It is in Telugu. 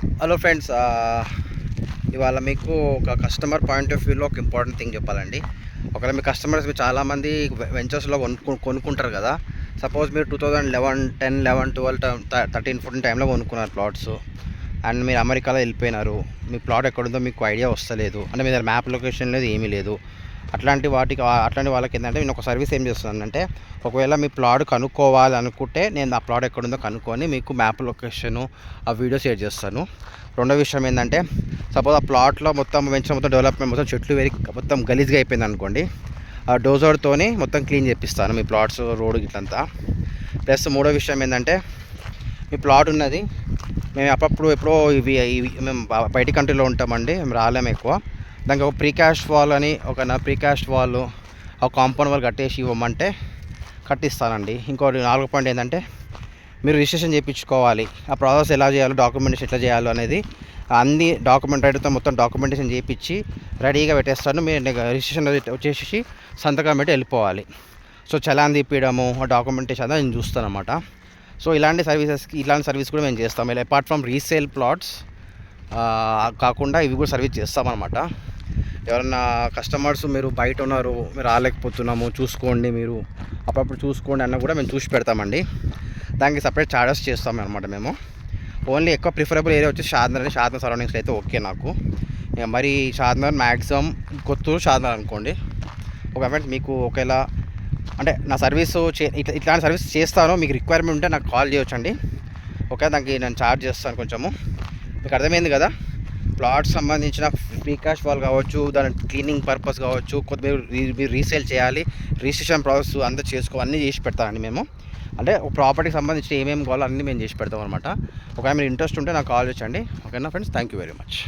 హలో ఫ్రెండ్స్, ఇవాళ మీకు ఒక కస్టమర్ పాయింట్ ఆఫ్ వ్యూలో ఒక ఇంపార్టెంట్ థింగ్ చెప్పాలండి. ఒకవేళ మీ కస్టమర్స్ మీరు చాలామంది వెంచర్స్లో కొనుక్కుంటారు కదా. సపోజ్ మీరు 2011, 10, 11, 12, 13, 14 టైంలో కొనుక్కున్నారు ప్లాట్స్. అండ్ మీరు అమెరికాలో వెళ్ళిపోయినారు. మీ ప్లాట్ ఎక్కడుందో మీకు ఐడియా వస్తలేదు, అంటే మీ దగ్గర మ్యాప్ లొకేషన్ లేదు, ఏమీ లేదు. అట్లాంటి వాళ్ళకి ఏంటంటే నేను ఒక సర్వీస్ ఏం చేస్తున్నానంటే, ఒకవేళ మీ ప్లాట్ కనుక్కోవాలనుకుంటే నేను ఆ ప్లాట్ ఎక్కడుందో కనుక్కొని మీకు మ్యాప్ లొకేషను ఆ వీడియో షేర్ చేస్తాను. రెండో విషయం ఏంటంటే, సపోజ్ ఆ ప్లాట్లో మొత్తం డెవలప్మెంట్ మొత్తం చెట్లు మొత్తం గలీజ్గా అయిపోయింది అనుకోండి, ఆ డోజర్తోని మొత్తం క్లీన్ చేపిస్తాను మీ ప్లాట్స్, రోడ్డు ఇట్లంతా. ప్లస్ మూడో విషయం ఏంటంటే, మీ ప్లాట్ ఉన్నది మేము అప్పుడప్పుడు ఎప్పుడో ఇవి మేము బయట కంట్రీలో ఉంటామండి, మేము రాలేము ఎక్కువ. దానికి ఒక ప్రీకాస్ట్ వాల్ అని ప్రీకాస్ట్ వాల్, ఒక కాంపౌండ్ వాల్ కట్టేసి ఇవ్వమంటే కట్టిస్తానండి. ఇంకోటి 4వ పాయింట్ ఏంటంటే, మీరు రిజిస్ట్రేషన్ చేయించుకోవాలి. ఆ ప్రాసెస్ ఎలా చేయాలో, డాక్యుమెంటేషన్ ఎట్లా చేయాలో అనేది అన్ని రైతుతో మొత్తం డాక్యుమెంటేషన్ చేయించి రెడీగా పెట్టేస్తాను. మీరు రిజిస్ట్రేషన్ వచ్చేసి సంతకం పెట్టి వెళ్ళిపోవాలి. సో చలాన్ తీపియడము, డాక్యుమెంటేషన్ అంతా నేను చూస్తాను అన్నమాట. సో ఇలాంటి సర్వీస్ కూడా మేము చేస్తాం. ఇలా అపార్ట్ ఫ్రమ్ రీసేల్ ప్లాట్స్ కాకుండా ఇవి కూడా సర్వీస్ చేస్తామన్నమాట. ఎవరన్నా కస్టమర్స్ మీరు బయట ఉన్నారు, మీరు రాలేకపోతున్నాము, చూసుకోండి, మీరు అప్పుడప్పుడు చూసుకోండి అన్న కూడా మేము చూసి పెడతామండి. దానికి సపరేట్ ఛార్జెస్ చేస్తాం అనమాట మేము. ఓన్లీ ఎక్కువ ప్రిఫరబుల్ ఏరియా వచ్చి షాద్నగర్ సరౌండింగ్స్ అయితే ఓకే నాకు. మరి షాద్నగర్ మ్యాక్సిమం కొత్తూరు షాద్నగర్ అనుకోండి. ఒకవేళ మీకు ఒకేలా అంటే నా సర్వీసు ఇట్లాంటి సర్వీస్ చేస్తాను, మీకు రిక్వైర్మెంట్ ఉంటే నాకు కాల్ చేయొచ్చండి. ఓకే, దానికి నేను ఛార్జ్ చేస్తాను కొంచెము. మీకు అర్థమైంది కదా. ప్లాట్స్ సంబంధించిన ప్రీకాస్ట్ వాల్ కావచ్చు, దాని క్లీనింగ్ పర్పస్ కావచ్చు, మీరు రీసేల్ చేయాలి, రిజిస్ట్రేషన్ ప్రాసెస్ అంతా అన్నీ చేసి పెడతామండి మేము. అంటే ప్రాపర్టీకి సంబంధించి ఏమేమి కావాలో అన్నీ మేము చేసి పెడతాం అనమాట. ఒకవేళ మీరు ఇంట్రెస్ట్ ఉంటే నాకు కాల్ చేయండి. ఓకేనా friends, thank you very much.